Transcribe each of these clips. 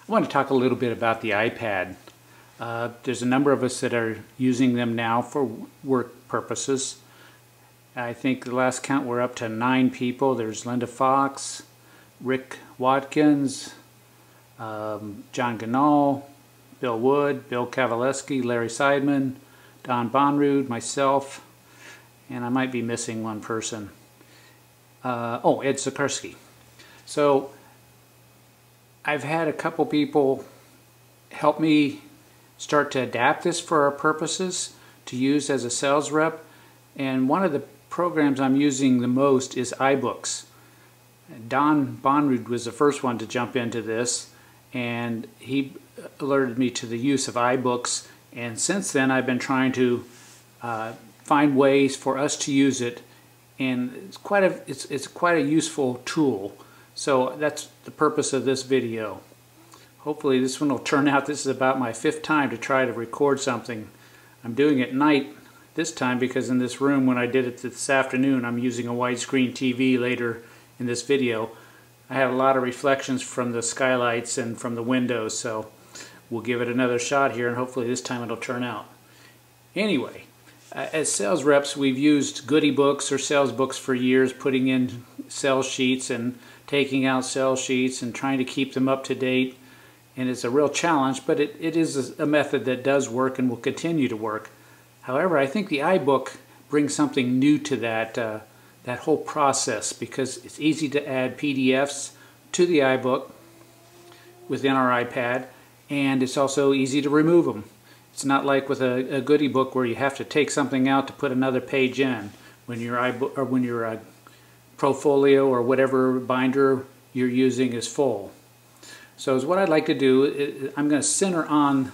I want to talk a little bit about the iPad. There's a number of us that are using them now for work purposes. I think the last count we're up to 9 people. There's Linda Fox, Rick Watkins, John Ganal, Bill Wood, Bill Kavaleski, Larry Seidman, Don Bonrud, myself, and I might be missing one person. Ed Sikorsky. So I've had a couple people help me start to adapt this for our purposes to use as a sales rep, and one of the programs I'm using the most is iBooks. Don Bonrud was the first one to jump into this, and he alerted me to the use of iBooks, and since then I've been trying to find ways for us to use it, and it's quite a useful tool. So that's the purpose of this video. Hopefully this one will turn out. This is about my 5th time to try to record something. I'm doing it at night this time because in this room, when I did it this afternoon, I'm using a widescreen TV later in this video. I have a lot of reflections from the skylights and from the windows, so we'll give it another shot here and hopefully this time it'll turn out. Anyway, as sales reps, we've used goodie books or sales books for years, putting in sales sheets and taking out sales sheets and trying to keep them up to date. And it's a real challenge, but it is a method that does work and will continue to work. However, I think the iBook brings something new to that whole process, because it's easy to add PDFs to the iBook within our iPad, and it's also easy to remove them. It's not like with a goodie book where you have to take something out to put another page in when your iBook or when your Profolio or whatever binder you're using is full. So is what I'd like to do, I'm going to center on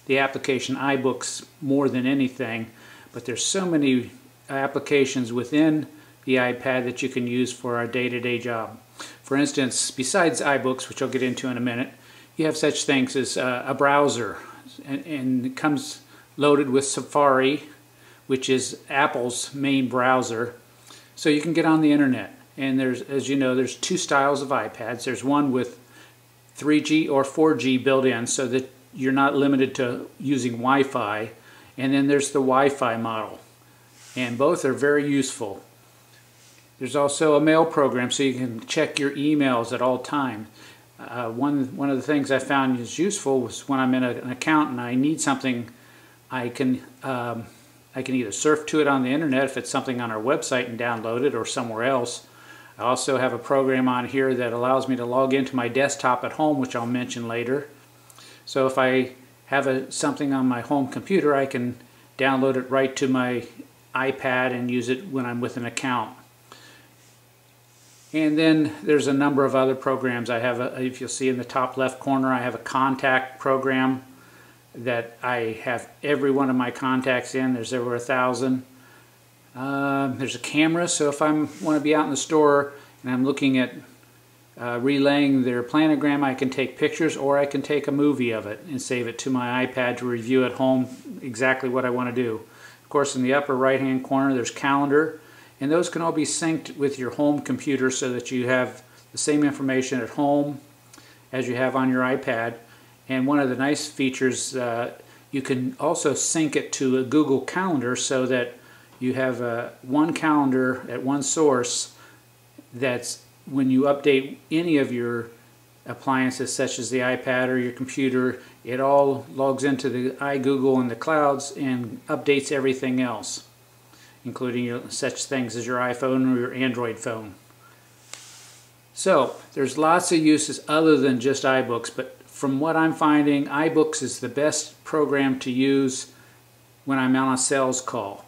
the application iBooks more than anything, but there's so many applications within the iPad that you can use for our day-to-day job. For instance, besides iBooks, which I'll get into in a minute, you have such things as a browser, and it comes loaded with Safari, which is Apple's main browser. So you can get on the internet, and there's, as you know, there's 2 styles of iPads. There's one with 3G or 4G built in so that you're not limited to using Wi-Fi, and then there's the Wi-Fi model, and both are very useful. There's also a mail program so you can check your emails at all times. One of the things I found is useful was when I'm in an account and I need something, I can either surf to it on the internet if it's something on our website and download it, or somewhere else. I also have a program on here that allows me to log into my desktop at home, which I'll mention later. So if I have something on my home computer, I can download it right to my iPad and use it when I'm with an account. And then there's a number of other programs. I have, if you'll see in the top left corner, I have a contact program that I have every one of my contacts in. There's over 1,000. There's a camera, so if I want to be out in the store and I'm looking at relaying their planogram, I can take pictures, or I can take a movie of it and save it to my iPad to review at home exactly what I want to do. Of course, in the upper right hand corner there's calendar, and those can all be synced with your home computer so that you have the same information at home as you have on your iPad. And one of the nice features, you can also sync it to a Google Calendar so that you have one calendar at one source that's, when you update any of your appliances such as the iPad or your computer, it all logs into the iGoogle and the clouds and updates everything else, including such things as your iPhone or your Android phone. So there's lots of uses other than just iBooks, but from what I'm finding, iBooks is the best program to use when I'm on a sales call.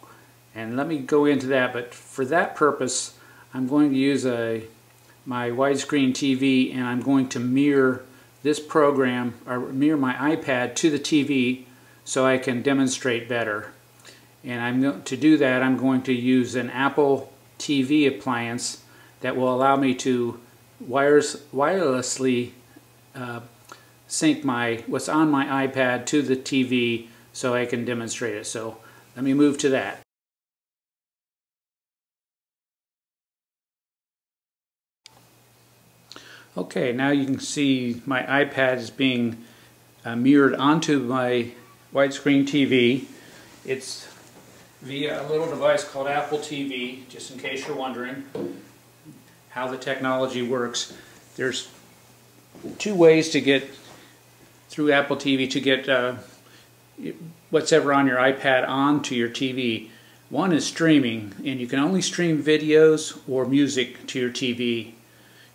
And let me go into that, but for that purpose I'm going to use my widescreen TV, and I'm going to mirror this program, or mirror my iPad to the TV so I can demonstrate better. And to do that, I'm going to use an Apple TV appliance that will allow me to wirelessly sync what's on my iPad to the TV so I can demonstrate it. So let me move to that. Okay, now you can see my iPad is being mirrored onto my widescreen TV. It's via a little device called Apple TV, just in case you're wondering how the technology works. There's two ways to get through Apple TV to get whatever on your iPad onto your TV. One is streaming, and you can only stream videos or music to your TV.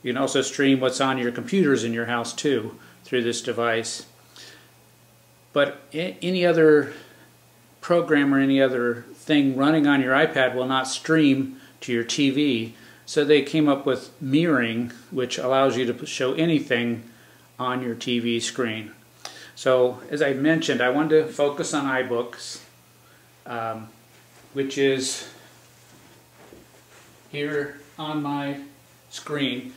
You can also stream what's on your computers in your house too through this device. But any other program or any other thing running on your iPad will not stream to your TV. So they came up with mirroring, which allows you to show anything on your TV screen. So as I mentioned, I wanted to focus on iBooks, which is here on my screen.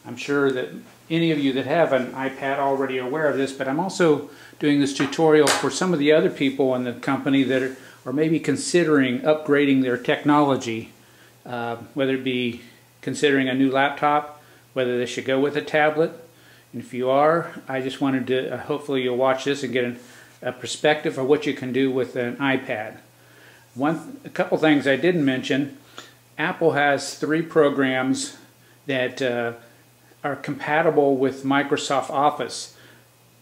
I'm sure that any of you that have an iPad are already aware of this, but I'm also doing this tutorial for some of the other people in the company that are maybe considering upgrading their technology, whether it be considering a new laptop, whether they should go with a tablet. And if you are, I just wanted to, hopefully you'll watch this and get a perspective of what you can do with an iPad. A couple things I didn't mention, Apple has 3 programs that are compatible with Microsoft Office.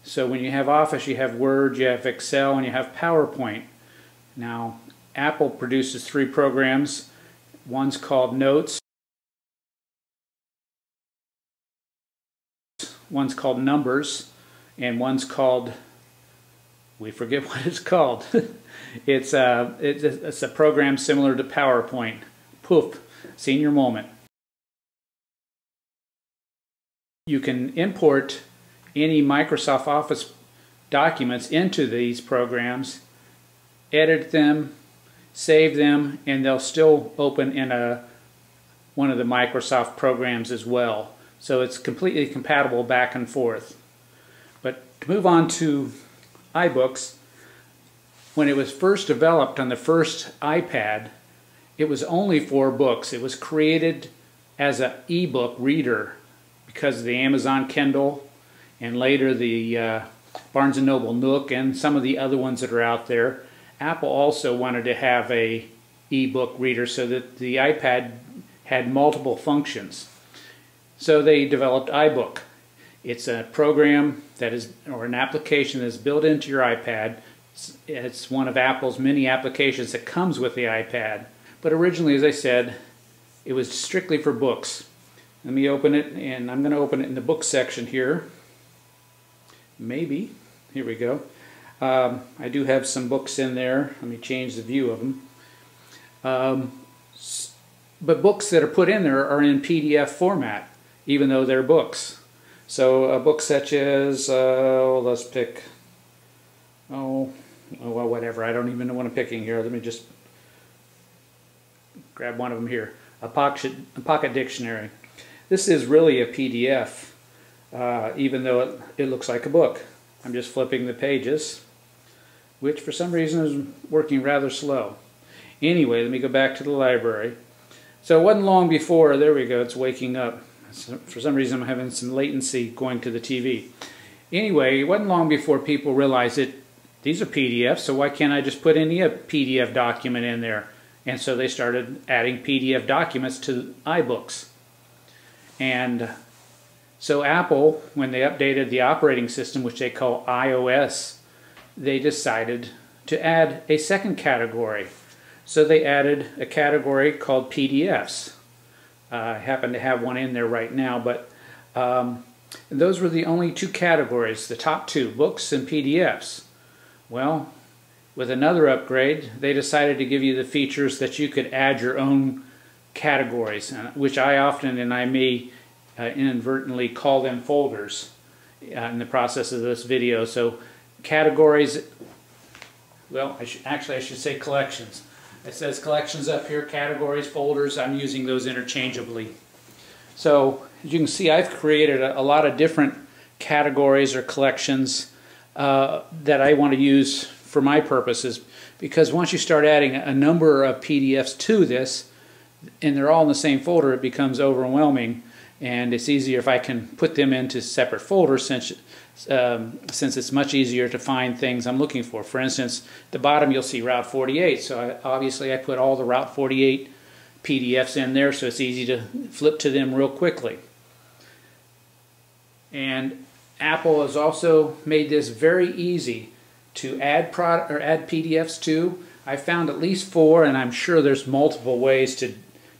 So when you have Office, you have Word, you have Excel, and you have PowerPoint. Now, Apple produces 3 programs. One's called Notes, one's called Numbers, and one's called, we forget what it's called. It's a program similar to PowerPoint. Poof, senior moment. You can import any Microsoft Office documents into these programs, edit them, save them, and they'll still open in one of the Microsoft programs as well. So it's completely compatible back and forth. But to move on to iBooks, when it was first developed on the first iPad, it was only for books. It was created as an e-book reader because of the Amazon Kindle and later the Barnes & Noble Nook and some of the other ones that are out there. Apple also wanted to have a e-book reader so that the iPad had multiple functions. So they developed iBook. It's a program that is, or an application that is built into your iPad. It's one of Apple's many applications that comes with the iPad. But originally, as I said, it was strictly for books. Let me open it, and I'm going to open it in the book section here. Maybe. Here we go. I do have some books in there. Let me change the view of them. But books that are put in there are in PDF format, even though they're books. So a book such as, let's pick, well, whatever. I don't even know what I'm picking here. Let me just grab one of them here. A pocket dictionary. This is really a PDF, even though it looks like a book. I'm just flipping the pages, which for some reason is working rather slow. Anyway, let me go back to the library. So it wasn't long before, there we go, it's waking up. So for some reason I'm having some latency going to the TV. Anyway, it wasn't long before people realized that these are PDFs, so why can't I just put any PDF document in there? And so they started adding PDF documents to iBooks. And so Apple, when they updated the operating system, which they call iOS, they decided to add a second category. So they added a category called PDFs. I happen to have one in there right now, but those were the only 2 categories, the top 2, books and PDFs. Well, with another upgrade, they decided to give you the features that you could add your own categories, which I often, and I may inadvertently call them folders in the process of this video. So categories, well, I should say collections. It says collections up here, categories, folders. I'm using those interchangeably. So as you can see, I've created a lot of different categories or collections that I want to use for my purposes, because once you start adding a number of PDFs to this, and they're all in the same folder, it becomes overwhelming. and it's easier if I can put them into separate folders since it's much easier to find things I'm looking for. For instance, at the bottom you'll see Route 48, so obviously I put all the Route 48 PDFs in there so it's easy to flip to them real quickly. And Apple has also made this very easy to add PDFs to. I found at least 4, and I'm sure there's multiple ways to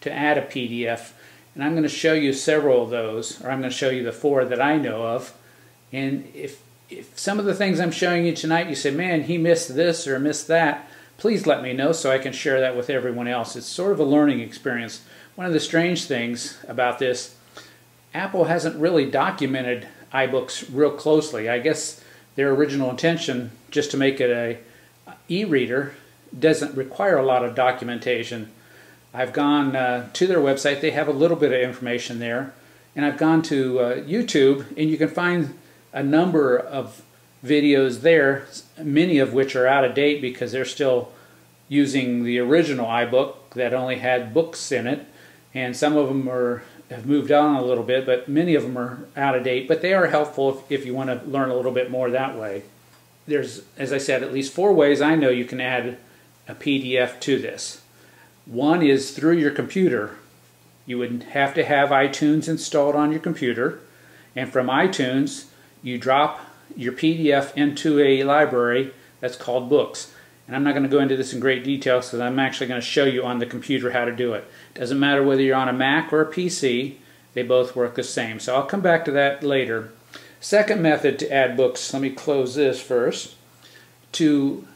add a PDF. And I'm going to show you several of those, or I'm going to show you the 4 that I know of. And if some of the things I'm showing you tonight, you say, man, he missed this or missed that, please let me know so I can share that with everyone else. It's sort of a learning experience. One of the strange things about this, Apple hasn't really documented iBooks real closely. I guess their original intention, just to make it a e-reader, doesn't require a lot of documentation. I've gone to their website. They have a little bit of information there. And I've gone to YouTube, and you can find a number of videos there, many of which are out of date because they're still using the original iBook that only had books in it. And some of them have moved on a little bit, but many of them are out of date. But they are helpful if you want to learn a little bit more that way. There's, as I said, at least 4 ways I know you can add a PDF to this. One is through your computer. You would have to have iTunes installed on your computer, and from iTunes you drop your PDF into a library that's called Books. And I'm not going to go into this in great detail because I'm actually going to show you on the computer how to do it. Doesn't matter whether you're on a Mac or a PC, they both work the same. So I'll come back to that later. Second method to add books, let me close this first. To